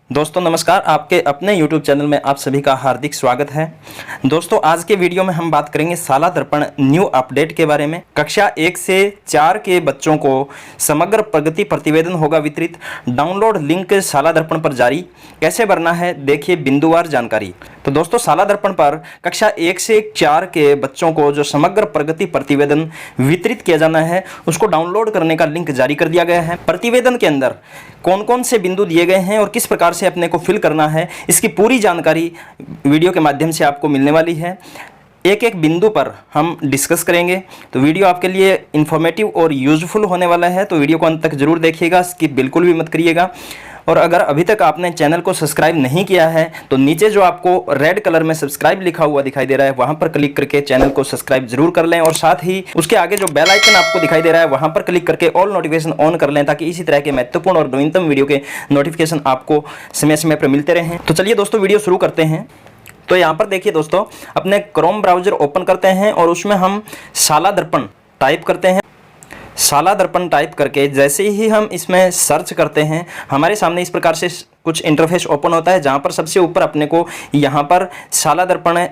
दोस्तों नमस्कार, आपके अपने YouTube चैनल में आप सभी का हार्दिक स्वागत है। दोस्तों आज के वीडियो में हम बात करेंगे शाला दर्पण न्यू अपडेट के बारे में। कक्षा 1 से 4 के बच्चों को समग्र प्रगति प्रतिवेदन होगा वितरित। डाउनलोड लिंक शाला दर्पण पर जारी। कैसे भरना है देखिए बिंदुवार जानकारी। तो दोस्तों शाला दर्पण पर कक्षा 1 से 4 के बच्चों को जो समग्र प्रगति प्रतिवेदन वितरित किया जाना है उसको डाउनलोड करने का लिंक जारी कर दिया गया है। प्रतिवेदन के अंदर कौन कौन से बिंदु दिए गए हैं और किस प्रकार से अपने को फिल करना है, इसकी पूरी जानकारी वीडियो के माध्यम से आपको मिलने वाली है। एक एक बिंदु पर हम डिस्कस करेंगे, तो वीडियो आपके लिए इन्फॉर्मेटिव और यूजफुल होने वाला है। तो वीडियो को अंत तक जरूर देखिएगा, स्किप बिल्कुल भी मत करिएगा। और अगर अभी तक आपने चैनल को सब्सक्राइब नहीं किया है तो नीचे जो आपको रेड कलर में सब्सक्राइब लिखा हुआ दिखाई दे रहा है वहां पर क्लिक करके चैनल को सब्सक्राइब जरूर कर लें। और साथ ही उसके आगे जो बेल आइकन आपको दिखाई दे रहा है वहां पर क्लिक करके ऑल नोटिफिकेशन ऑन कर लें, ताकि इसी तरह के महत्वपूर्ण और नवीनतम वीडियो के नोटिफिकेशन आपको समय समय पर मिलते रहें। तो चलिए दोस्तों वीडियो शुरू करते हैं। तो यहाँ पर देखिए दोस्तों, अपने क्रोम ब्राउजर ओपन करते हैं और उसमें हम शाला दर्पण टाइप करते हैं। शाला दर्पण टाइप करके जैसे ही हम इसमें सर्च करते हैं हमारे सामने इस प्रकार से कुछ इंटरफेस ओपन होता है, जहाँ पर सबसे ऊपर अपने को यहाँ पर शाला दर्पण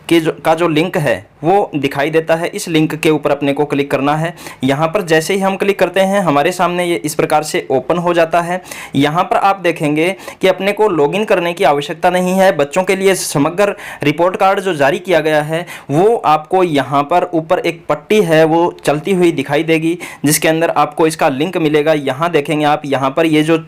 का जो लिंक है वो दिखाई देता है। इस लिंक के ऊपर अपने को क्लिक करना है। यहाँ पर जैसे ही हम क्लिक करते हैं हमारे सामने ये इस प्रकार से ओपन हो जाता है। यहाँ पर आप देखेंगे कि अपने को लॉगिन करने की आवश्यकता नहीं है। बच्चों के लिए समग्र रिपोर्ट कार्ड जो जारी किया गया है वो आपको यहाँ पर ऊपर एक पट्टी है वो चलती हुई दिखाई देगी, जिसके अंदर आपको इसका लिंक मिलेगा। यहाँ देखेंगे आप, यहाँ पर ये जो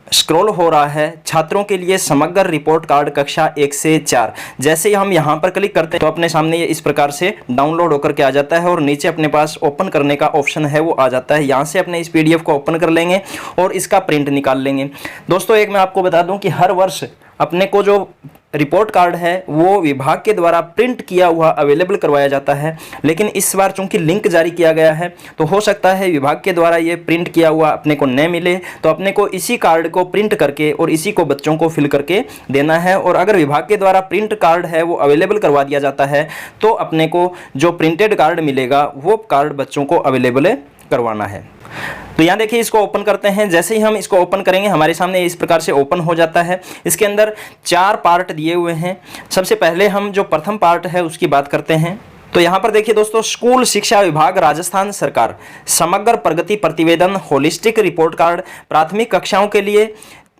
स्क्रॉल हो रहा है छात्रों के लिए समग्र रिपोर्ट कार्ड कक्षा 1 से 4। जैसे ही हम यहाँ पर क्लिक करते हैं तो अपने सामने ये इस प्रकार से डाउनलोड होकर के आ जाता है और नीचे अपने पास ओपन करने का ऑप्शन है वो आ जाता है। यहाँ से अपने इस PDF को ओपन कर लेंगे और इसका प्रिंट निकाल लेंगे। दोस्तों एक मैं आपको बता दूं कि हर वर्ष अपने को जो रिपोर्ट कार्ड है वो विभाग के द्वारा प्रिंट किया हुआ अवेलेबल करवाया जाता है, लेकिन इस बार चूंकि लिंक जारी किया गया है तो हो सकता है विभाग के द्वारा ये प्रिंट किया हुआ अपने को न मिले, तो अपने को इसी कार्ड को प्रिंट करके और इसी को बच्चों को फिल करके देना है। और अगर विभाग के द्वारा प्रिंट कार्ड है वो अवेलेबल करवा दिया जाता है तो अपने को जो प्रिंटेड कार्ड मिलेगा वो कार्ड बच्चों को अवेलेबल करवाना है। तो यहाँ देखिए इसको ओपन करते हैं। जैसे ही हम इसको ओपन करेंगे हमारे सामने इस प्रकार से ओपन हो जाता है। इसके अंदर 4 पार्ट दिए हुए हैं। सबसे पहले हम जो प्रथम पार्ट है उसकी बात करते हैं। तो यहाँ पर देखिए दोस्तों, स्कूल शिक्षा विभाग राजस्थान सरकार समग्र प्रगति प्रतिवेदन होलिस्टिक रिपोर्ट कार्ड प्राथमिक कक्षाओं के लिए।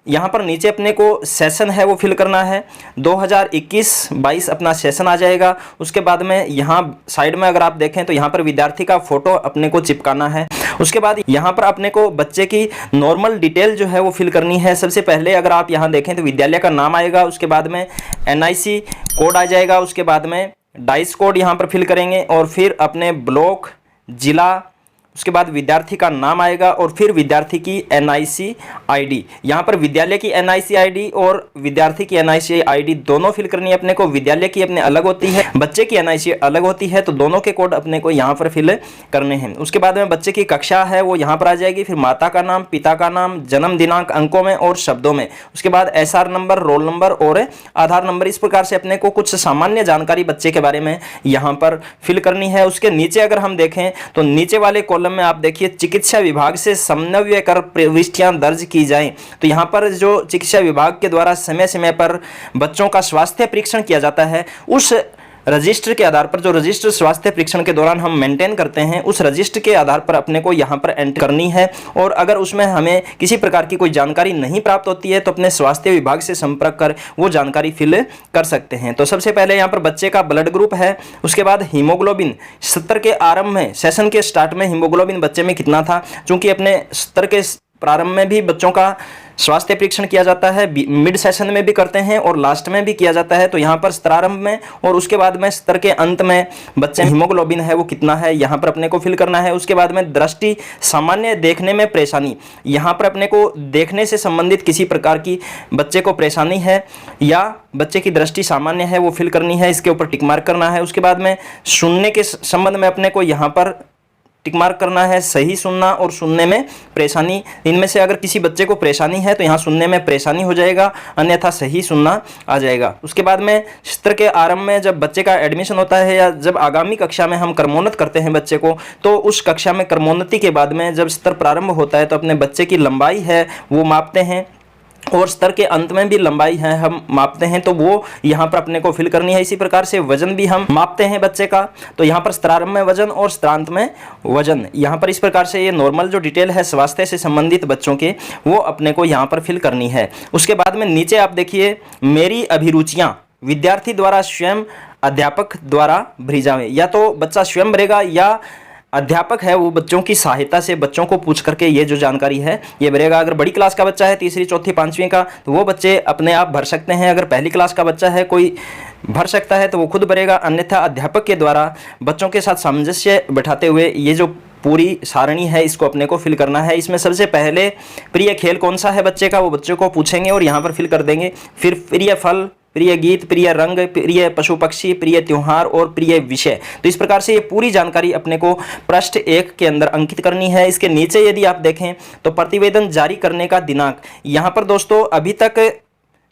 यहाँ पर नीचे अपने को सेशन है वो फिल करना है। 2021-22 अपना सेशन आ जाएगा। उसके बाद में यहाँ साइड में अगर आप देखें तो यहाँ पर विद्यार्थी का फोटो अपने को चिपकाना है। उसके बाद यहाँ पर अपने को बच्चे की नॉर्मल डिटेल जो है वो फिल करनी है। सबसे पहले अगर आप यहाँ देखें तो विद्यालय का नाम आएगा, उसके बाद में NIC कोड आ जाएगा, उसके बाद में डाइस कोड यहाँ पर फिल करेंगे और फिर अपने ब्लॉक जिला, उसके बाद विद्यार्थी का नाम आएगा और फिर विद्यार्थी की NIC ID। यहाँ पर विद्यालय की NIC ID और विद्यार्थी की NIC ID दोनों फिल करनी है अपने को। विद्यालय की अपने अलग होती है, बच्चे की NIC अलग होती है, तो दोनों के कोड अपने को यहाँ पर फिल करने हैं। उसके बाद में बच्चे की कक्षा है वो यहाँ पर आ जाएगी, फिर माता का नाम, पिता का नाम, जन्म दिनांक अंकों में और शब्दों में, उसके बाद SR नंबर, रोल नंबर और आधार नंबर। इस प्रकार से अपने को कुछ सामान्य जानकारी बच्चे के बारे में यहाँ पर फिल करनी है। उसके नीचे अगर हम देखें तो नीचे वाले कॉलम में आप देखिए चिकित्सा विभाग से समन्वय कर प्रविष्टियां दर्ज की जाएं। तो यहां पर जो चिकित्सा विभाग के द्वारा समय समय पर बच्चों का स्वास्थ्य परीक्षण किया जाता है, उस रजिस्टर के आधार पर, जो रजिस्टर स्वास्थ्य परीक्षण के दौरान हम मेंटेन करते हैं, उस रजिस्टर के आधार पर अपने को यहाँ पर एंटर करनी है। और अगर उसमें हमें किसी प्रकार की कोई जानकारी नहीं प्राप्त होती है तो अपने स्वास्थ्य विभाग से संपर्क कर वो जानकारी फिल कर सकते हैं। तो सबसे पहले यहाँ पर बच्चे का ब्लड ग्रुप है, उसके बाद हीमोग्लोबिन। सत्र के आरंभ में, सेशन के स्टार्ट में हीमोग्लोबिन बच्चे में कितना था, चूंकि अपने सत्र के प्रारंभ में भी बच्चों का स्वास्थ्य परीक्षण किया जाता है, मिड सेशन में भी करते हैं और लास्ट में भी किया जाता है। तो यहाँ पर स्तरारंभ में और उसके बाद में स्तर के अंत में बच्चे हीमोग्लोबिन है वो कितना है यहाँ पर अपने को फिल करना है। उसके बाद में दृष्टि सामान्य, देखने में परेशानी, यहाँ पर अपने को देखने से संबंधित किसी प्रकार की बच्चे को परेशानी है या बच्चे की दृष्टि सामान्य है वो फिल करनी है, इसके ऊपर टिक मार्क करना है। उसके बाद में सुनने के संबंध में अपने को यहाँ पर टिक मार्क करना है, सही सुनना और सुनने में परेशानी। इनमें से अगर किसी बच्चे को परेशानी है तो यहाँ सुनने में परेशानी हो जाएगा, अन्यथा सही सुनना आ जाएगा। उसके बाद में सत्र के आरंभ में जब बच्चे का एडमिशन होता है या जब आगामी कक्षा में हम क्रमोन्नत करते हैं बच्चे को, तो उस कक्षा में क्रमोन्नति के बाद में जब स्तर प्रारंभ होता है तो अपने बच्चे की लंबाई है वो मापते हैं। और स्तर के अंत में भी लंबाई है हम मापते हैं, तो वो यहाँ पर अपने को फिल करनी है। इसी प्रकार से वजन भी हम मापते हैं बच्चे का, तो यहाँ पर स्तरारंभ में वजन और स्तरांत में वजन, यहाँ पर इस प्रकार से ये नॉर्मल जो डिटेल है स्वास्थ्य से संबंधित बच्चों के, वो अपने को यहाँ पर फिल करनी है। उसके बाद में नीचे आप देखिए, मेरी अभिरुचियाँ विद्यार्थी द्वारा स्वयं अध्यापक द्वारा भरी जाएं। या तो बच्चा स्वयं भरेगा या अध्यापक है वो बच्चों की सहायता से बच्चों को पूछ करके ये जो जानकारी है ये भरेगा। अगर बड़ी क्लास का बच्चा है, तीसरी चौथी पांचवी का, तो वो बच्चे अपने आप भर सकते हैं। अगर पहली क्लास का बच्चा है कोई भर सकता है तो वो खुद भरेगा, अन्यथा अध्यापक के द्वारा बच्चों के साथ सामंजस्य बैठाते हुए ये जो पूरी सारणी है इसको अपने को फिल करना है। इसमें सबसे पहले प्रिय खेल कौन सा है बच्चे का, वो बच्चों को पूछेंगे और यहाँ पर फिल कर देंगे। फिर प्रिय फल, प्रिय गीत, प्रिय रंग, प्रिय पशु पक्षी, प्रिय त्योहार और प्रिय विषय। तो इस प्रकार से ये पूरी जानकारी अपने को पृष्ठ 1 के अंदर अंकित करनी है। इसके नीचे यदि आप देखें तो प्रतिवेदन जारी करने का दिनांक, यहाँ पर दोस्तों अभी तक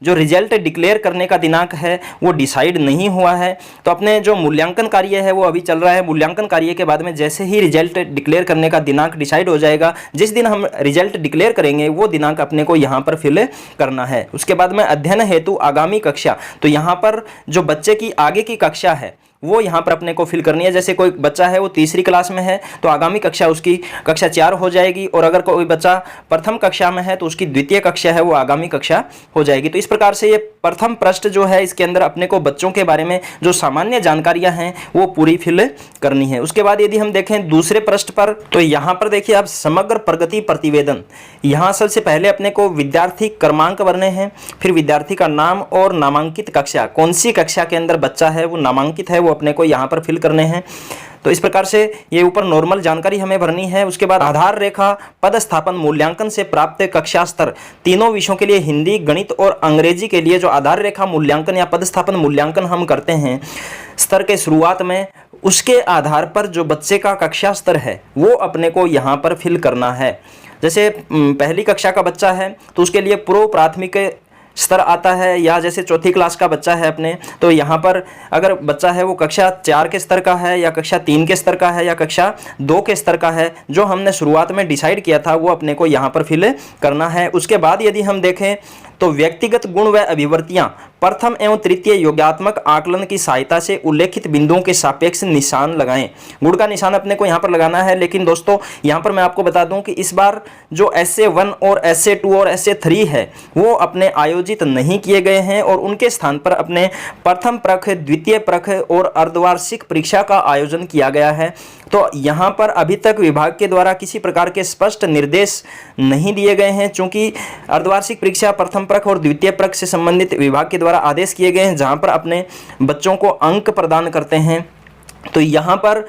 जो रिजल्ट डिक्लेयर करने का दिनांक है वो डिसाइड नहीं हुआ है। तो अपने जो मूल्यांकन कार्य है वो अभी चल रहा है। मूल्यांकन कार्य के बाद में जैसे ही रिजल्ट डिक्लेयर करने का दिनांक डिसाइड हो जाएगा, जिस दिन हम रिजल्ट डिक्लेयर करेंगे वो दिनांक अपने को यहाँ पर फिल करना है। उसके बाद में अध्ययन हेतु आगामी कक्षा, तो यहाँ पर जो बच्चे की आगे की कक्षा है वो यहाँ पर अपने को फिल करनी है। जैसे कोई बच्चा है वो तीसरी क्लास में है तो आगामी कक्षा उसकी कक्षा 4 हो जाएगी, और अगर कोई बच्चा प्रथम कक्षा में है तो उसकी द्वितीय कक्षा है वो आगामी कक्षा हो जाएगी। तो इस प्रकार से ये प्रथम पृष्ठ जो है इसके अंदर अपने को बच्चों के बारे में जो सामान्य जानकारियां हैं वो पूरी फिल करनी है। उसके बाद यदि हम देखें दूसरे पृष्ठ पर, तो यहाँ पर देखिए आप समग्र प्रगति प्रतिवेदन, यहाँ सबसे पहले अपने को विद्यार्थी क्रमांक भरने हैं, फिर विद्यार्थी का नाम और नामांकित कक्षा, कौन सी कक्षा के अंदर बच्चा है वो नामांकित है वो अपने को यहाँ पर फिल करने हैं। तो इस प्रकार से ये ऊपर नॉर्मल जानकारी हमें भरनी है। उसके बाद आधार रेखा पदस्थापन मूल्यांकन से प्राप्त कक्षा स्तर, तीनों विषयों के लिए हिंदी, गणित और अंग्रेजी के लिए जो आधार रेखा मूल्यांकन या पदस्थापन मूल्यांकन हम करते हैं स्तर के शुरुआत में, उसके आधार पर जो बच्चे का कक्षा स्तर है वो अपने को यहाँ पर फिल करना है। जैसे पहली कक्षा का बच्चा है तो उसके लिए पूर्व प्राथमिक स्तर आता है, या जैसे चौथी क्लास का बच्चा है अपने, तो यहाँ पर अगर बच्चा है वो कक्षा 4 के स्तर का है या कक्षा 3 के स्तर का है या कक्षा 2 के स्तर का है, जो हमने शुरुआत में डिसाइड किया था वो अपने को यहाँ पर फिल करना है। उसके बाद यदि हम देखें तो व्यक्तिगत गुण व अभिवर्तियां प्रथम एवं तृतीय योगात्मक आकलन की सहायता से उल्लेखित बिंदुओं के सापेक्ष निशान लगाएं। गुण का निशान अपने को यहाँ पर लगाना है, लेकिन दोस्तों यहाँ पर मैं आपको बता दूं कि इस बार जो SA1 और SA2 और SA3 है वो अपने आयोजित नहीं किए गए हैं, और उनके स्थान पर अपने प्रथम प्रख, द्वितीय प्रख और अर्धवार्षिक परीक्षा का आयोजन किया गया है। तो यहाँ पर अभी तक विभाग के द्वारा किसी प्रकार के स्पष्ट निर्देश नहीं दिए गए हैं, चूंकि अर्धवार्षिक परीक्षा प्रथम प्रख और द्वितीय प्रख से संबंधित विभाग के द्वारा आदेश किए गए हैं जहाँ पर अपने बच्चों को अंक प्रदान करते हैं। तो यहाँ पर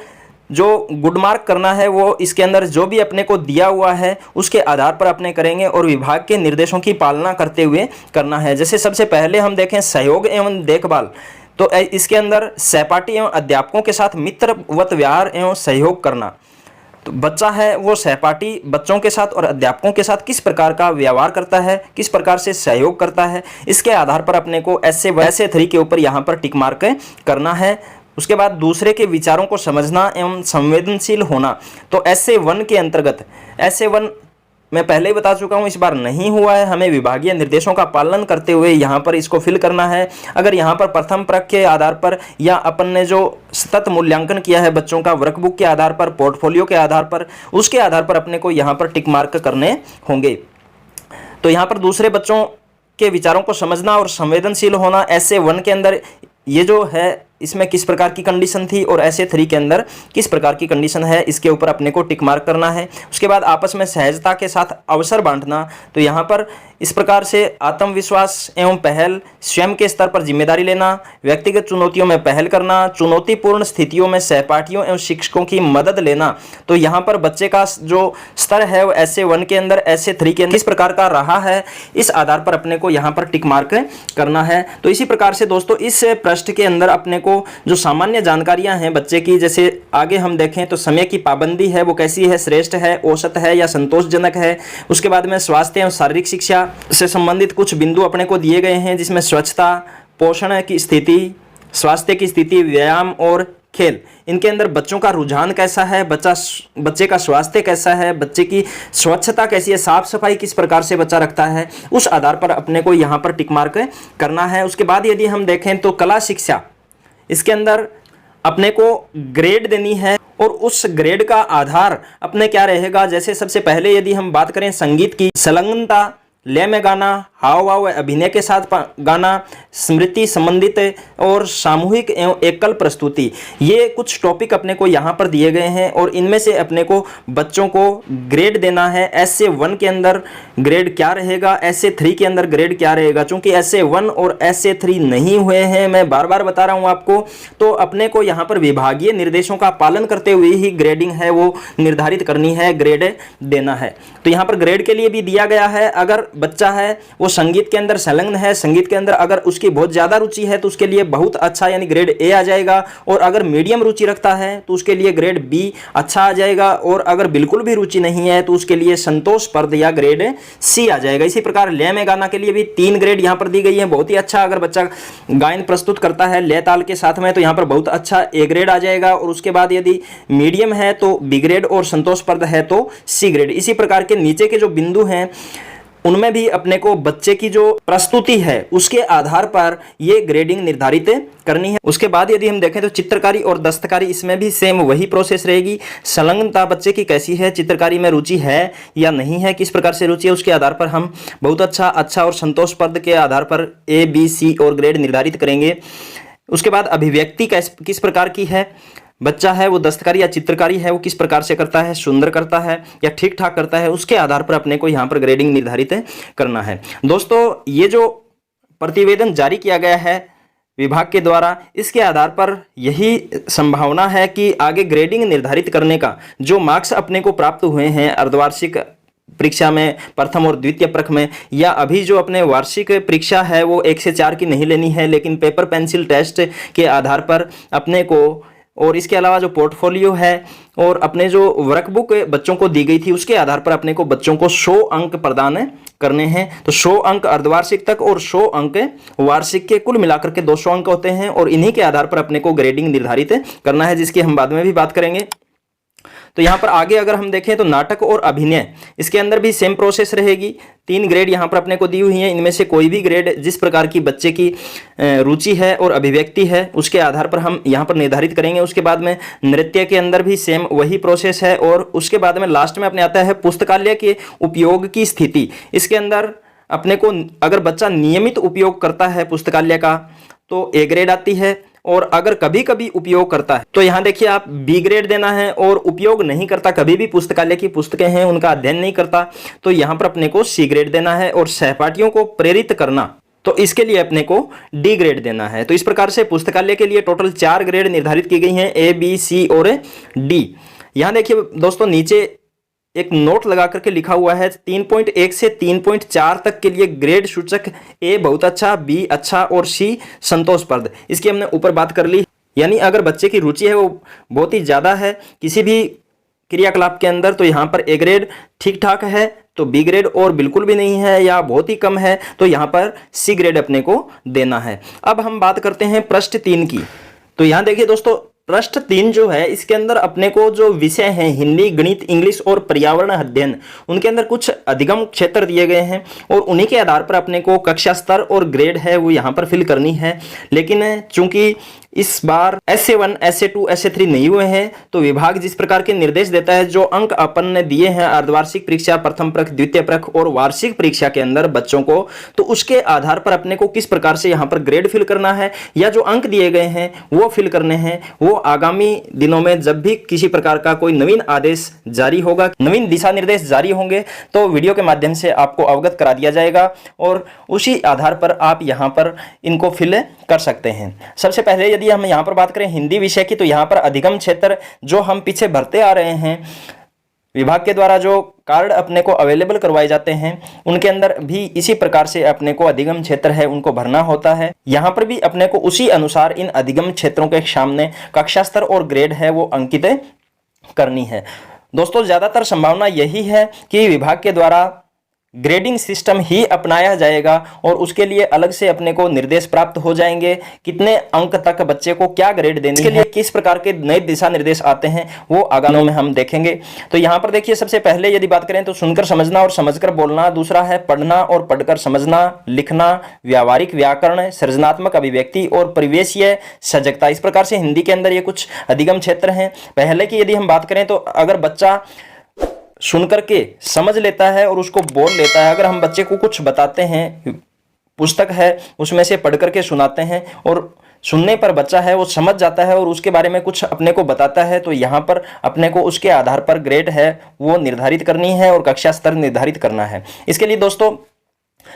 जो गुड मार्क करना है वो इसके अंदर जो भी अपने को दिया हुआ है उसके आधार पर अपने करेंगे और विभाग के निर्देशों की पालना करते हुए करना है। जैसे सबसे पहले हम देखें सहयोग एवं देखभाल, तो इसके अंदर सहपाठी एवं अध्यापकों के साथ मित्रवत व्यवहार एवं सहयोग करना। तो बच्चा है वो सहपाठी बच्चों के साथ और अध्यापकों के साथ किस प्रकार का व्यवहार करता है, किस प्रकार से सहयोग करता है, इसके आधार पर अपने को SA3 के ऊपर यहाँ पर टिक मार्क करना है। उसके बाद दूसरे के विचारों को समझना एवं संवेदनशील होना, तो SA1 के अंतर्गत, SA1 मैं पहले ही बता चुका हूँ इस बार नहीं हुआ है, हमें विभागीय निर्देशों का पालन करते हुए यहाँ पर इसको फिल करना है। अगर यहाँ पर प्रथम प्रख के आधार पर या अपन ने जो सतत मूल्यांकन किया है बच्चों का वर्कबुक के आधार पर, पोर्टफोलियो के आधार पर, उसके आधार पर अपने को यहाँ पर टिक मार्क करने होंगे। तो यहाँ पर दूसरे बच्चों के विचारों को समझना और संवेदनशील होना SA1 के अंदर ये जो है इसमें किस प्रकार की कंडीशन थी और SA3 के अंदर किस प्रकार की कंडीशन है, इसके ऊपर अपने को टिक मार्क करना है। उसके बाद आपस में सहजता के साथ अवसर बांटना, तो यहाँ पर इस प्रकार से आत्मविश्वास एवं पहल, स्वयं के स्तर पर जिम्मेदारी लेना, व्यक्तिगत चुनौतियों में पहल करना, चुनौतीपूर्ण स्थितियों में सहपाठियों एवं शिक्षकों की मदद लेना। तो यहाँ पर बच्चे का जो स्तर है वो SA1 के अंदर, SA3 के अंदर किस प्रकार का रहा है, इस आधार पर अपने को यहाँ पर टिक मार्क करना है। तो इसी प्रकार से दोस्तों इस पृष्ठ के अंदर अपने को जो सामान्य जानकारियां हैं बच्चे की, जैसे आगे हम देखें तो समय की पाबंदी है वो कैसी है, श्रेष्ठ है, औसत है या संतोषजनक है। उसके बाद में स्वास्थ्य एवं शारीरिक शिक्षा से संबंधित कुछ बिंदु अपने को दिए गए हैं, जिसमें स्वच्छता, पोषण की स्थिति, स्वास्थ्य की स्थिति, व्यायाम और खेल, इनके अंदर बच्चों का रुझान कैसा है, बच्चे का स्वास्थ्य कैसा है, बच्चे की स्वच्छता कैसी है, साफ सफाई किस प्रकार से बच्चा रखता है, उस आधार पर अपने को यहाँ पर टिक मार्क करना है। उसके बाद यदि हम देखें तो कला शिक्षा, इसके अंदर अपने को ग्रेड देनी है और उस ग्रेड का आधार अपने क्या रहेगा। जैसे सबसे पहले यदि हम बात करें संगीत की, संलग्नता, लय में गाना, हाव भाव अभिनय के साथ गाना, स्मृति संबंधित और सामूहिक एवं एकल प्रस्तुति, ये कुछ टॉपिक अपने को यहाँ पर दिए गए हैं और इनमें से अपने को बच्चों को ग्रेड देना है। SA1 के अंदर ग्रेड क्या रहेगा, SA3 के अंदर ग्रेड क्या रहेगा। चूंकि SA1 और SA3 नहीं हुए हैं, मैं बार बार बता रहा हूँ आपको, तो अपने को यहाँ पर विभागीय निर्देशों का पालन करते हुए ही ग्रेडिंग है वो निर्धारित करनी है, ग्रेड देना है। तो यहाँ पर ग्रेड के लिए भी दिया गया है, अगर बच्चा है वो संगीत के अंदर संलग्न है, संगीत के अंदर अगर उसकी बहुत ज्यादा रुचि है तो उसके लिए बहुत अच्छा यानी ग्रेड A आ जाएगा, और अगर मीडियम रुचि रखता है तो उसके लिए ग्रेड B अच्छा आ जाएगा, और अगर बिल्कुल भी रुचि नहीं है तो उसके लिए संतोषप्रद या ग्रेड C आ जाएगा। इसी प्रकार लय में गाना के लिए भी 3 ग्रेड यहाँ पर दी गई है। बहुत ही अच्छा, अगर बच्चा गायन प्रस्तुत करता है लय ताल के साथ में तो यहाँ पर बहुत अच्छा A ग्रेड आ जाएगा, और उसके बाद यदि मीडियम है तो B ग्रेड और संतोषप्रद है तो C ग्रेड। इसी प्रकार के नीचे के जो बिंदु हैं उनमें भी अपने को बच्चे की जो प्रस्तुति है उसके आधार पर ये ग्रेडिंग निर्धारित करनी है। उसके बाद यदि हम देखें तो चित्रकारी और दस्तकारी, इसमें भी सेम वही प्रोसेस रहेगी। संलग्नता बच्चे की कैसी है, चित्रकारी में रुचि है या नहीं है, किस प्रकार से रुचि है, उसके आधार पर हम बहुत अच्छा और संतोषप्रद के आधार पर A, B, C और ग्रेड निर्धारित करेंगे। उसके बाद अभिव्यक्ति किस प्रकार की है, बच्चा है वो दस्तकारी या चित्रकारी है वो किस प्रकार से करता है, सुंदर करता है या ठीक ठाक करता है, उसके आधार पर अपने को यहाँ पर ग्रेडिंग निर्धारित करना है। दोस्तों, ये जो प्रतिवेदन जारी किया गया है विभाग के द्वारा, इसके आधार पर यही संभावना है कि आगे ग्रेडिंग निर्धारित करने का जो मार्क्स अपने को प्राप्त हुए हैं अर्धवार्षिक परीक्षा में प्रथम और द्वितीय प्रख में, या अभी जो अपने वार्षिक परीक्षा है वो 1 से 4 की नहीं लेनी है, लेकिन पेपर पेंसिल टेस्ट के आधार पर अपने को, और इसके अलावा जो पोर्टफोलियो है और अपने जो वर्कबुक बच्चों को दी गई थी उसके आधार पर अपने को बच्चों को 100 अंक प्रदान करने हैं। तो 100 अंक अर्धवार्षिक तक और 100 अंक वार्षिक के कुल मिलाकर के 200 अंक होते हैं, और इन्हीं के आधार पर अपने को ग्रेडिंग निर्धारित करना है, जिसकी हम बाद में भी बात करेंगे। तो यहाँ पर आगे अगर हम देखें तो नाटक और अभिनय, इसके अंदर भी सेम प्रोसेस रहेगी। 3 ग्रेड यहाँ पर अपने को दी हुई हैं, इनमें से कोई भी ग्रेड जिस प्रकार की बच्चे की रुचि है और अभिव्यक्ति है उसके आधार पर हम यहाँ पर निर्धारित करेंगे। उसके बाद में नृत्य के अंदर भी सेम वही प्रोसेस है, और उसके बाद में लास्ट में अपने आता है पुस्तकालय के उपयोग की स्थिति। इसके अंदर अपने को अगर बच्चा नियमित उपयोग करता है पुस्तकालय का तो A ग्रेड आती है, और अगर कभी कभी उपयोग करता है तो यहाँ देखिए आप B ग्रेड देना है, और उपयोग नहीं करता, कभी भी पुस्तकालय की पुस्तकें हैं उनका अध्ययन नहीं करता तो यहाँ पर अपने को C ग्रेड देना है, और सहपाठियों को प्रेरित करना तो इसके लिए अपने को D ग्रेड देना है। तो इस प्रकार से पुस्तकालय के लिए टोटल 4 ग्रेड निर्धारित की गई हैं, A, B, C और D। यहाँ देखिए दोस्तों नीचे एक नोट लगा करके लिखा हुआ है 3.1 से 3.4 तक के लिए ग्रेड सूचक A बहुत अच्छा, B अच्छा और C संतोषप्रद। इसकी हमने ऊपर बात कर ली, यानी अगर बच्चे की रुचि है वो बहुत ही ज़्यादा है किसी भी क्रियाकलाप के अंदर तो यहाँ पर A ग्रेड ठीक ठाक है, तो B ग्रेड और बिल्कुल भी नहीं है या बहुत ही कम है तो यहाँ पर C ग्रेड अपने को देना है। अब हम बात करते हैं पृष्ठ 3 की। तो यहाँ देखिए दोस्तों, पृष्ठ 3 जो है इसके अंदर अपने को जो विषय हैं हिंदी, गणित, इंग्लिश और पर्यावरण अध्ययन, उनके अंदर कुछ अधिगम क्षेत्र दिए गए हैं, और उन्हीं के आधार पर अपने को कक्षा स्तर और ग्रेड है वो यहाँ पर फिल करनी है। लेकिन चूंकि इस बार SA1, SA2, SA3 नहीं हुए हैं तो विभाग जिस प्रकार के निर्देश देता है, जो अंक अपन ने दिए हैं अर्धवार्षिक परीक्षा, प्रथम प्रख, द्वितीय प्रख और वार्षिक परीक्षा के अंदर बच्चों को, तो उसके आधार पर अपने को किस प्रकार से यहाँ पर ग्रेड फिल करना है या जो अंक दिए गए हैं वो फिल करने हैं, वो आगामी दिनों में जब भी किसी प्रकार का कोई नवीन आदेश जारी होगा, नवीन दिशा निर्देश जारी होंगे तो वीडियो के माध्यम से आपको अवगत करा दिया जाएगा, और उसी आधार पर आप यहाँ पर इनको फिल कर सकते हैं। सबसे पहले यदि हम यहाँ पर बात करें हिंदी विषय की, तो यहाँ पर अधिगम क्षेत्र जो हम पीछे भरते आ रहे हैं, विभाग के द्वारा जो कार्ड अपने को अवेलेबल करवाए जाते हैं उनके अंदर भी इसी प्रकार से अपने को अधिगम क्षेत्र है उनको भरना होता है। यहाँ पर भी अपने को उसी अनुसार इन अधिगम क्षेत्रों के सामने कक्षा स्तर और ग्रेड है वो अंकित करनी है। दोस्तों, ज़्यादातर संभावना यही है कि विभाग के द्वारा ग्रेडिंग सिस्टम ही अपनाया जाएगा और उसके लिए अलग से अपने को निर्देश प्राप्त हो जाएंगे, कितने अंक तक बच्चे को क्या ग्रेड देनी है, किस प्रकार के नए दिशा निर्देश आते हैं वो आगामी में हम देखेंगे। तो यहाँ पर देखिए, सबसे पहले यदि बात करें तो सुनकर समझना और समझकर बोलना, दूसरा है पढ़ना और पढ़कर समझना, लिखना, व्यावहारिक व्याकरण, सृजनात्मक अभिव्यक्ति और परिवेशीय सजगता। इस प्रकार से हिंदी के अंदर ये कुछ अधिगम क्षेत्र हैं। पहले की यदि हम बात करें तो अगर बच्चा सुन करके समझ लेता है और उसको बोल लेता है, अगर हम बच्चे को कुछ बताते हैं, पुस्तक है उसमें से पढ़ करके सुनाते हैं और सुनने पर बच्चा है वो समझ जाता है और उसके बारे में कुछ अपने को बताता है, तो यहाँ पर अपने को उसके आधार पर ग्रेड है वो निर्धारित करनी है और कक्षा स्तर निर्धारित करना है। इसके लिए दोस्तों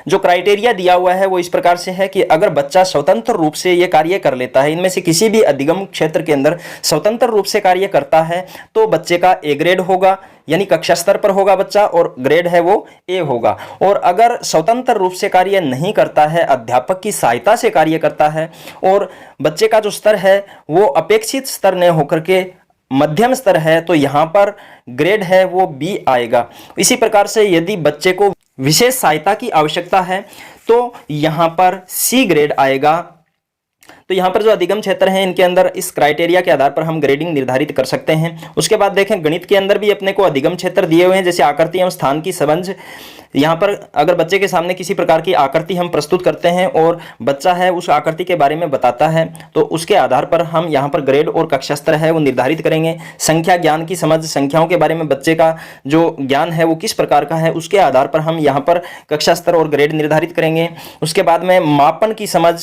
जो क्राइटेरिया दिया हुआ है वो इस प्रकार से है कि अगर बच्चा स्वतंत्र रूप से ये कार्य कर लेता है, इनमें से किसी भी अधिगम क्षेत्र के अंदर स्वतंत्र रूप से कार्य करता है, तो बच्चे का ए ग्रेड होगा, यानी कक्षा स्तर पर होगा बच्चा और ग्रेड है वो ए होगा। और अगर स्वतंत्र रूप से कार्य नहीं करता है, अध्यापक की सहायता से कार्य करता है और बच्चे का जो स्तर है वो अपेक्षित स्तर न होकर के मध्यम स्तर है, तो यहाँ पर ग्रेड है वो बी आएगा। इसी प्रकार से यदि बच्चे को विशेष सहायता की आवश्यकता है तो यहाँ पर सी ग्रेड आएगा। तो यहाँ पर जो अधिगम क्षेत्र हैं इनके अंदर इस क्राइटेरिया के आधार पर हम ग्रेडिंग निर्धारित कर सकते हैं। उसके बाद देखें, गणित के अंदर भी अपने को अधिगम क्षेत्र दिए हुए हैं, जैसे आकृति एवं स्थान की समझ। यहाँ पर अगर बच्चे के सामने किसी प्रकार की आकृति हम प्रस्तुत करते हैं और बच्चा है उस आकृति के बारे में बताता है, तो उसके आधार पर हम यहाँ पर ग्रेड और कक्षा स्तर है वो निर्धारित करेंगे। संख्या ज्ञान की समझ, संख्याओं के बारे में बच्चे का जो ज्ञान है वो किस प्रकार का है, उसके आधार पर हम यहाँ पर कक्षा स्तर और ग्रेड निर्धारित करेंगे। उसके बाद में मापन की समझ,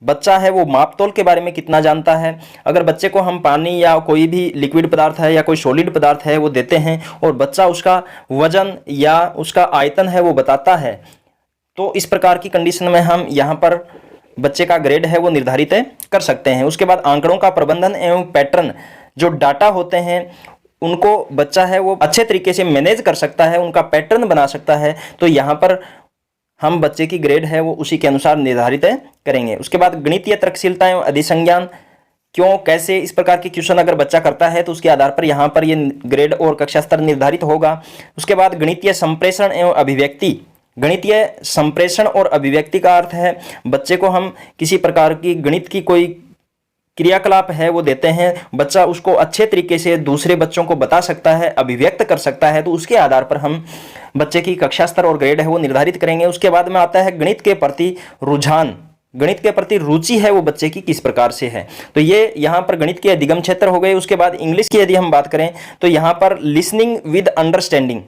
बच्चा है वो मापतोल के बारे में कितना जानता है। अगर बच्चे को हम पानी या कोई भी लिक्विड पदार्थ है या कोई सॉलिड पदार्थ है वो देते हैं और बच्चा उसका वजन या उसका आयतन है वो बताता है, तो इस प्रकार की कंडीशन में हम यहाँ पर बच्चे का ग्रेड है वो निर्धारित कर सकते हैं। उसके बाद आंकड़ों का प्रबंधन एवं पैटर्न, जो डाटा होते हैं उनको बच्चा है वो अच्छे तरीके से मैनेज कर सकता है, उनका पैटर्न बना सकता है, तो यहाँ पर हम बच्चे की ग्रेड है वो उसी के अनुसार निर्धारित करेंगे। उसके बाद गणितीय तर्कशीलता एवं अधिसंज्ञान, क्यों कैसे इस प्रकार के क्वेश्चन अगर बच्चा करता है तो उसके आधार पर यहाँ पर ये ग्रेड और कक्षा स्तर निर्धारित होगा। उसके बाद गणितीय संप्रेषण एवं अभिव्यक्ति, गणितीय संप्रेषण और अभिव्यक्ति का अर्थ है बच्चे को हम किसी प्रकार की गणित की कोई क्रियाकलाप है वो देते हैं, बच्चा उसको अच्छे तरीके से दूसरे बच्चों को बता सकता है, अभिव्यक्त कर सकता है, तो उसके आधार पर हम बच्चे की कक्षा स्तर और ग्रेड है वो निर्धारित करेंगे। उसके बाद में आता है गणित के प्रति रुझान, गणित के प्रति रुचि है वो बच्चे की किस प्रकार से है, तो ये यहाँ पर गणित के अधिगम क्षेत्र हो गए। उसके बाद इंग्लिश की यदि हम बात करें तो यहाँ पर लिसनिंग विद अंडरस्टैंडिंग,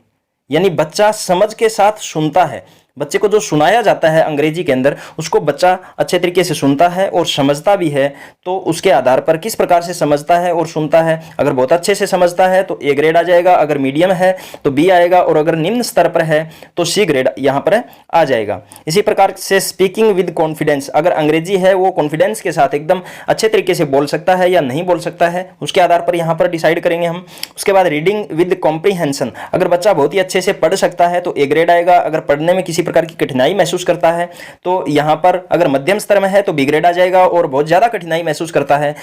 यानी बच्चा समझ के साथ सुनता है, बच्चे को जो सुनाया जाता है अंग्रेजी के अंदर उसको बच्चा अच्छे तरीके से सुनता है और समझता भी है, तो उसके आधार पर किस प्रकार से समझता है और सुनता है। अगर बहुत अच्छे से समझता है तो ए ग्रेड आ जाएगा, अगर मीडियम है तो बी आएगा और अगर निम्न स्तर पर है तो सी ग्रेड यहाँ पर आ जाएगा। इसी प्रकार से स्पीकिंग विद कॉन्फिडेंस, अगर अंग्रेजी है वो कॉन्फिडेंस के साथ एकदम अच्छे तरीके से बोल सकता है या नहीं बोल सकता है, उसके आधार पर यहाँ पर डिसाइड करेंगे हम। उसके बाद रीडिंग विद कॉम्प्रीहेंशन, अगर बच्चा बहुत ही अच्छे से पढ़ सकता है तो ए ग्रेड आएगा, अगर पढ़ने में किसी प्रकार की कठिनाई महसूस करता है तो यहाँ पर अगर मध्यम स्तर में है तो बी ग्रेड आ जाएगा और बहुत ज्यादा कठिनाई महसूस करता है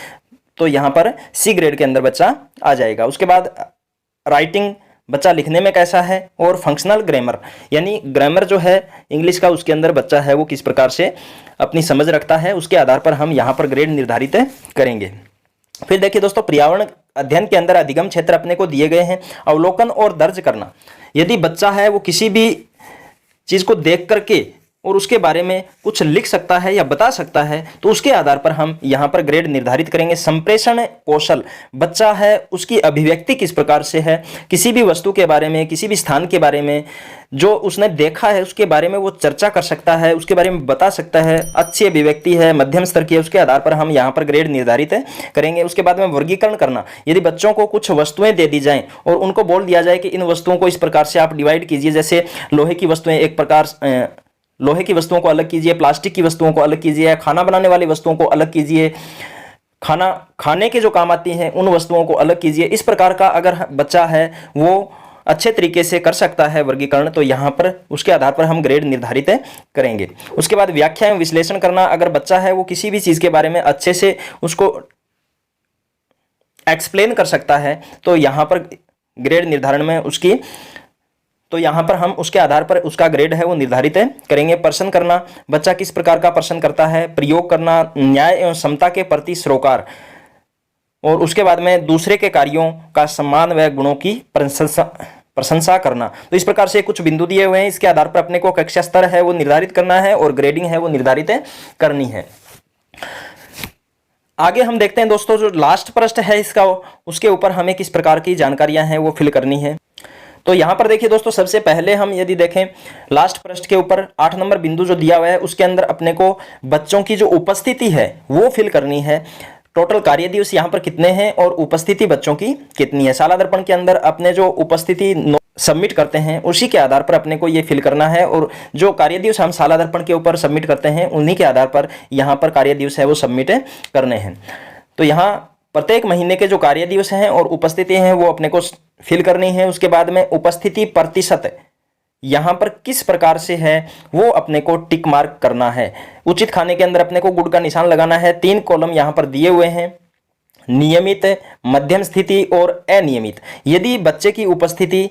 तो यहाँ पर सी ग्रेड के अंदर बच्चा आ जाएगा। उसके बाद राइटिंग, बच्चा लिखने में कैसा है, और फंक्शनल ग्रामर, यानी ग्रामर जो है इंग्लिश का उसके अंदर बच्चा है वो किस प्रकार से अपनी समझ रखता है, उसके आधार पर हम यहाँ पर ग्रेड निर्धारित करेंगे। फिर देखिए दोस्तों, पर्यावरण अध्ययन के अंदर अधिगम क्षेत्र अपने को दिए गए हैं। अवलोकन और दर्ज करना, यदि बच्चा है वो किसी भी चीज को देख करके और उसके बारे में कुछ लिख सकता है या बता सकता है तो उसके आधार पर हम यहाँ पर ग्रेड निर्धारित करेंगे। संप्रेषण कौशल, बच्चा है उसकी अभिव्यक्ति किस प्रकार से है, किसी भी वस्तु के बारे में, किसी भी स्थान के बारे में जो उसने देखा है उसके बारे में वो चर्चा कर सकता है, उसके बारे में बता सकता है, अच्छी अभिव्यक्ति है, मध्यम स्तर की है, उसके आधार पर हम यहाँ पर ग्रेड निर्धारित करेंगे। उसके बाद में वर्गीकरण करना, यदि बच्चों को कुछ वस्तुएं दे दी जाएं और उनको बोल दिया जाए कि इन वस्तुओं को इस प्रकार से आप डिवाइड कीजिए, जैसे लोहे की वस्तुएं एक प्रकार, लोहे की वस्तुओं को अलग कीजिए, प्लास्टिक की वस्तुओं को अलग कीजिए, खाना बनाने वाली वस्तुओं को अलग कीजिए, खाना खाने के जो काम आती हैं उन वस्तुओं को अलग कीजिए। इस प्रकार का अगर बच्चा है वो अच्छे तरीके से कर सकता है वर्गीकरण, तो यहाँ पर उसके आधार पर हम ग्रेड निर्धारित करेंगे। उसके बाद व्याख्या एवं विश्लेषण करना, अगर बच्चा है वो किसी भी चीज़ के बारे में अच्छे से उसको एक्सप्लेन कर सकता है तो यहाँ पर ग्रेड निर्धारण में उसकी तो यहाँ पर हम उसके आधार पर उसका ग्रेड है वो निर्धारित करेंगे। प्रश्न करना, बच्चा किस प्रकार का प्रश्न करता है। प्रयोग करना, न्याय एवं समता के प्रति सरोकार। और उसके बाद में दूसरे के कार्यों का सम्मान व गुणों की प्रशंसा करना। तो इस प्रकार से कुछ बिंदु दिए हुए हैं, इसके आधार पर अपने को कक्षा स्तर है वो निर्धारित करना है और ग्रेडिंग है वो निर्धारित करनी है। आगे हम देखते हैं दोस्तों, जो लास्ट प्रश्न है इसका, उसके ऊपर हमें किस प्रकार की जानकारियां हैं वो फिल करनी है। तो यहां पर देखिए दोस्तों, सबसे पहले हम यदि देखें लास्ट प्रश्न के ऊपर 8 नंबर बिंदु जो दिया हुआ है उसके अंदर अपने को बच्चों की जो उपस्थिति है वो फिल करनी है। टोटल कार्य दिवस यहाँ पर कितने हैं और उपस्थिति बच्चों की कितनी है। शाला दर्पण के अंदर अपने जो उपस्थिति सबमिट करते हैं उसी के आधार पर अपने को ये फिल करना है, और जो कार्य दिवस हम शाला दर्पण के ऊपर सबमिट करते हैं उन्हीं के आधार पर यहाँ पर कार्य दिवस है वो सबमिट करने हैं। तो यहाँ प्रत्येक महीने के जो कार्य दिवस हैं और उपस्थिति हैं वो अपने को फिल करनी है। उसके बाद में उपस्थिति प्रतिशत यहाँ पर किस प्रकार से है वो अपने को टिक मार्क करना है। उचित खाने के अंदर अपने को गुड का निशान लगाना है। 3 कॉलम यहाँ पर दिए हुए हैं, नियमित, मध्यम स्थिति और अनियमित। यदि बच्चे की उपस्थिति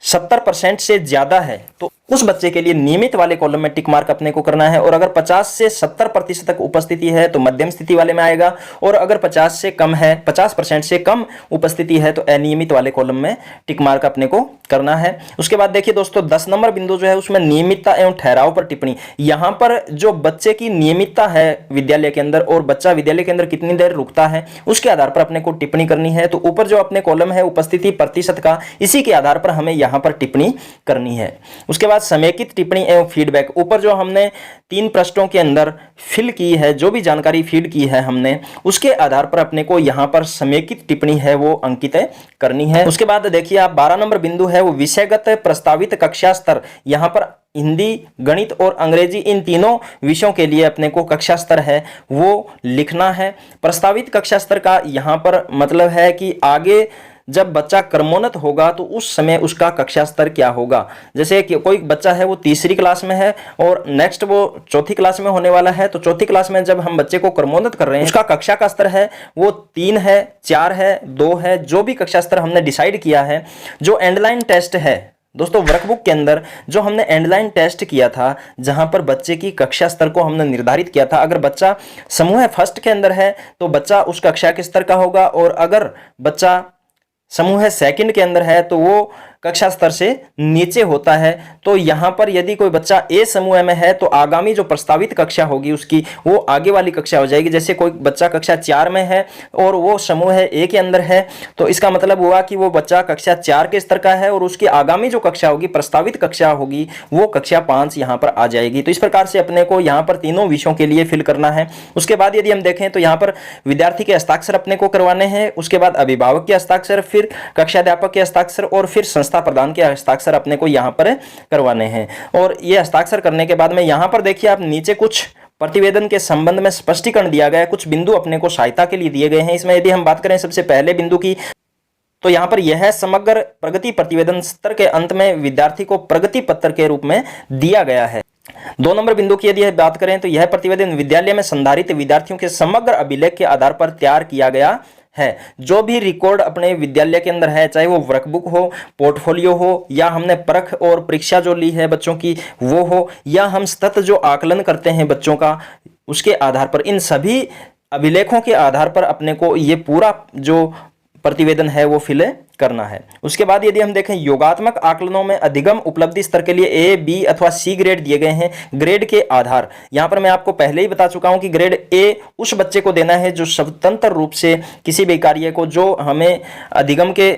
70% से ज्यादा है तो उस बच्चे के लिए नियमित वाले कॉलम में टिक मार्क अपने को करना है, और अगर 50 से 70% तक उपस्थिति है तो मध्यम स्थिति वाले में आएगा, और अगर 50 से कम है, 50% से कम उपस्थिति है तो अनियमित वाले कॉलम में टिक मार्क अपने को करना है। उसके बाद देखिए दोस्तों 10 नंबर बिंदु जो है उसमें नियमितता एवं ठहराव पर टिप्पणी। यहां पर जो बच्चे की नियमितता है विद्यालय के अंदर और बच्चा विद्यालय के अंदर कितनी देर रुकता है उसके आधार पर अपने को टिप्पणी करनी है। तो ऊपर जो अपने कॉलम है उपस्थिति प्रतिशत का, इसी के आधार पर हमें यहां पर टिप्पणी करनी है। उसके बाद समेकित टिप्पणी एवं फीडबैक, ऊपर जो हमने 3 प्रश्नों के अंदर फिल की है, जो भी जानकारी फीड की है हमने, उसके आधार पर अपने को यहां पर समेकित टिप्पणी है वो अंकित करनी है। उसके बाद देखिए आप 12 नंबर बिंदु है वो विषयगत प्रस्तावित कक्षा स्तर। यहां पर हिंदी, गणित और अंग्रेजी इन तीनों विषयों के लिए अपने को कक्षा स्तर है वो लिखना है। प्रस्तावित कक्षा स्तर का यहां पर मतलब है कि आगे जब बच्चा क्रमोन्नत होगा तो उस समय उसका कक्षा स्तर क्या होगा। जैसे कि कोई बच्चा है वो तीसरी क्लास में है और नेक्स्ट वो चौथी क्लास में होने वाला है, तो चौथी क्लास में जब हम बच्चे को क्रमोन्नत कर रहे हैं उसका कक्षा का स्तर है वो 3 है, 4 है, 2 है, जो भी कक्षा स्तर हमने डिसाइड किया है। जो एंडलाइन टेस्ट है दोस्तों, वर्कबुक के अंदर जो हमने एंडलाइन टेस्ट किया था जहां पर बच्चे की कक्षा स्तर को हमने निर्धारित किया था, अगर बच्चा समूह फर्स्ट के अंदर है तो बच्चा उस कक्षा के स्तर का होगा, और अगर बच्चा समूह सेकंड के अंदर है तो वो कक्षा स्तर से नीचे होता है। तो यहाँ पर यदि कोई बच्चा ए समूह में है तो आगामी जो प्रस्तावित कक्षा होगी उसकी वो आगे वाली कक्षा हो जाएगी। जैसे कोई बच्चा कक्षा 4 में है और वो समूह ए के अंदर है तो इसका मतलब हुआ कि वो बच्चा कक्षा 4 के स्तर का है और उसकी आगामी जो कक्षा होगी, प्रस्तावित कक्षा होगी, वो कक्षा 5 यहाँ पर आ जाएगी। तो इस प्रकार से अपने को यहाँ पर तीनों विषयों के लिए फिल करना है। उसके बाद यदि हम देखें तो यहाँ पर विद्यार्थी के हस्ताक्षर अपने को करवाने हैं, उसके बाद अभिभावक के हस्ताक्षर, फिर कक्षाध्यापक के हस्ताक्षर और फिर संस्था प्रदान के हस्ताक्षर अपने को यहाँ पर करवाने हैं। और ये हस्ताक्षर करने के बाद में यहाँ पर देखिए आप नीचे कुछ प्रतिवेदन के संबंध में स्पष्टीकरण दिया गया है, कुछ बिंदु अपने को सहायता के लिए दिए गए हैं। इसमें यदि हम बात करें सबसे पहले बिंदु की, तो यहाँ पर यह समग्र प्रगति प्रतिवेदन सत्र के अंत में विद्यार्थी को प्रगति पत्र के रूप में दिया गया है। 2 नंबर बिंदु की यदि बात करें तो यह प्रतिवेदन विद्यालय में संधारित विद्यार्थियों के समग्र अभिलेख के आधार पर तैयार किया गया है। जो भी रिकॉर्ड अपने विद्यालय के अंदर है, चाहे वो वर्कबुक हो, पोर्टफोलियो हो, या हमने परख और परीक्षा जो ली है बच्चों की वो हो, या हम सतत जो आकलन करते हैं बच्चों का, उसके आधार पर, इन सभी अभिलेखों के आधार पर अपने को ये पूरा जो प्रतिवेदन है वो फिल करना है। उसके बाद यदि हम देखें योगात्मक आकलनों में अधिगम उपलब्धि स्तर के लिए ए, बी अथवा सी ग्रेड दिए गए हैं। ग्रेड के आधार, यहां पर मैं आपको पहले ही बता चुका हूं कि ग्रेड ए उस बच्चे को देना है जो स्वतंत्र रूप से किसी भी कार्य को, जो हमें अधिगम के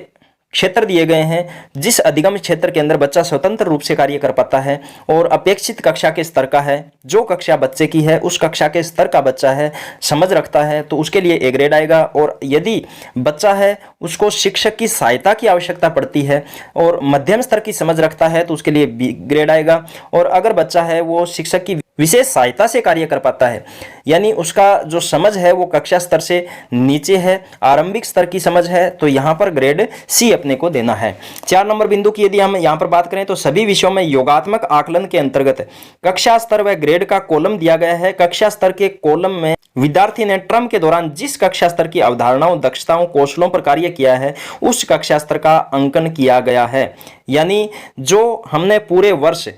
क्षेत्र दिए गए हैं, जिस अधिगम क्षेत्र के अंदर बच्चा स्वतंत्र रूप से कार्य कर पाता है और अपेक्षित कक्षा के स्तर का है, जो कक्षा बच्चे की है उस कक्षा के स्तर का बच्चा है, समझ रखता है, तो उसके लिए ए ग्रेड आएगा। और यदि बच्चा है उसको शिक्षक की सहायता की आवश्यकता पड़ती है और मध्यम स्तर की समझ रखता है तो उसके लिए बी ग्रेड आएगा। और अगर बच्चा है वो शिक्षक की विशेष सहायता से कार्य कर पाता है यानी उसका जो समझ है वो कक्षा स्तर से नीचे है, आरंभिक स्तर की समझ है, तो यहाँ पर ग्रेड सी अपने को देना है। 4 नंबर बिंदु की यदि हम यहाँ पर बात करें तो सभी विषयों में योगात्मक आकलन के अंतर्गत कक्षा स्तर व ग्रेड का कॉलम दिया गया है। कक्षा स्तर के कॉलम में विद्यार्थी ने टर्म के दौरान जिस कक्षा स्तर की अवधारणाओं, दक्षताओं, कौशलों पर कार्य किया है उस कक्षा स्तर का अंकन किया गया है। यानी जो हमने पूरे वर्ष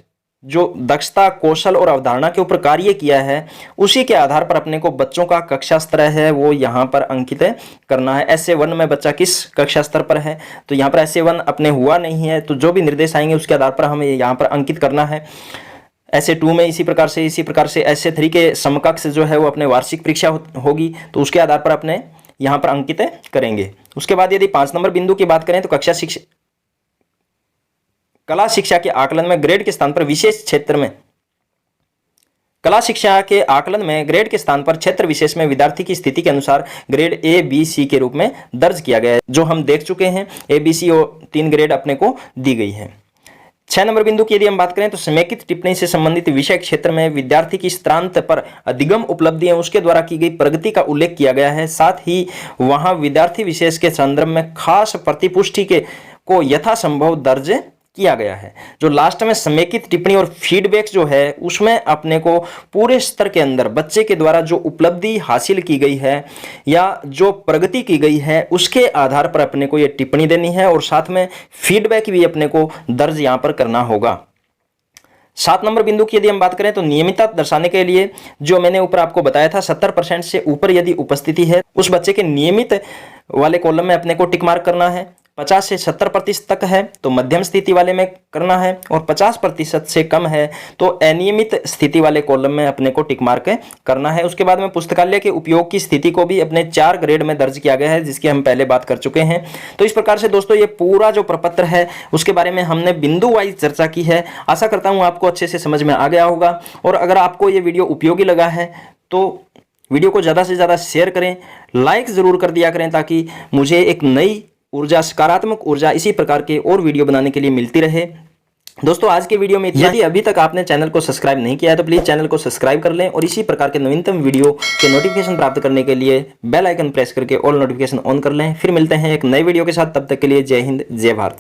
जो दक्षता, कौशल और अवधारणा के ऊपर कार्य किया है उसी के आधार पर अपने को बच्चों का कक्षा स्तर है वो यहाँ पर अंकित करना है। SA1 में बच्चा किस कक्षा स्तर पर है, तो यहाँ पर SA1 अपने हुआ नहीं है, तो जो भी निर्देश आएंगे उसके आधार पर हमें यहाँ पर अंकित करना है। SA2 में इसी प्रकार से SA3 के समकक्ष जो है वो अपने वार्षिक परीक्षा होगी, तो उसके आधार पर अपने यहाँ पर अंकित करेंगे। उसके बाद यदि 5 नंबर बिंदु की बात करें तो कला शिक्षा के आकलन में ग्रेड के स्थान पर विशेष क्षेत्र में कला शिक्षा के आकलन में ग्रेड के स्थान पर क्षेत्र विशेष में विद्यार्थी की स्थिति के अनुसार ग्रेड A, B, C के रूप में दर्ज किया गया है, जो हम देख चुके हैं। A, B, C और 3 ग्रेड अपने को दी गई है। 6 नंबर बिंदु की यदि हम बात करें तो समेकित टिप्पणी से संबंधित विषय क्षेत्र में विद्यार्थी की स्तरांत पर अधिगम उपलब्धियां उसके द्वारा की गई प्रगति का उल्लेख किया गया है। साथ ही वहां विद्यार्थी विशेष के संदर्भ में खास प्रतिपुष्टि को यथासंभव दर्ज किया गया है। जो लास्ट में समेकित टिप्पणी और फीडबैक जो है उसमें अपने को पूरे स्तर के अंदर बच्चे के द्वारा जो उपलब्धि हासिल की गई है या जो प्रगति की गई है उसके आधार पर अपने को ये टिप्पणी देनी है और साथ में फीडबैक भी अपने को दर्ज यहाँ पर करना होगा। 7 नंबर बिंदु की यदि हम बात करें तो नियमितता दर्शाने के लिए जो मैंने ऊपर आपको बताया था 70% से ऊपर यदि उपस्थिति है उस बच्चे के नियमित वाले कॉलम में अपने को टिक मार्क करना है। 50 से 70% तक है तो मध्यम स्थिति वाले में करना है और 50% से कम है तो अनियमित स्थिति वाले कॉलम में अपने को टिक मार्क करना है। उसके बाद में पुस्तकालय के उपयोग की स्थिति को भी अपने 4 ग्रेड में दर्ज किया गया है, जिसकी हम पहले बात कर चुके हैं। तो इस प्रकार से दोस्तों ये पूरा जो प्रपत्र है उसके बारे में हमने बिंदु वाइज चर्चा की है। आशा करता हूँ आपको अच्छे से समझ में आ गया होगा और अगर आपको ये वीडियो उपयोगी लगा है तो वीडियो को ज़्यादा से ज़्यादा शेयर करें, लाइक ज़रूर कर दिया करें ताकि मुझे एक नई ऊर्जा, सकारात्मक ऊर्जा इसी प्रकार के और वीडियो बनाने के लिए मिलती रहे। दोस्तों आज के वीडियो में यदि अभी तक आपने चैनल को सब्सक्राइब नहीं किया है तो प्लीज़ चैनल को सब्सक्राइब कर लें और इसी प्रकार के नवीनतम वीडियो के नोटिफिकेशन प्राप्त करने के लिए बेल आइकन प्रेस करके ऑल नोटिफिकेशन ऑन कर लें। फिर मिलते हैं एक नए वीडियो के साथ, तब तक के लिए जय हिंद, जय भारत।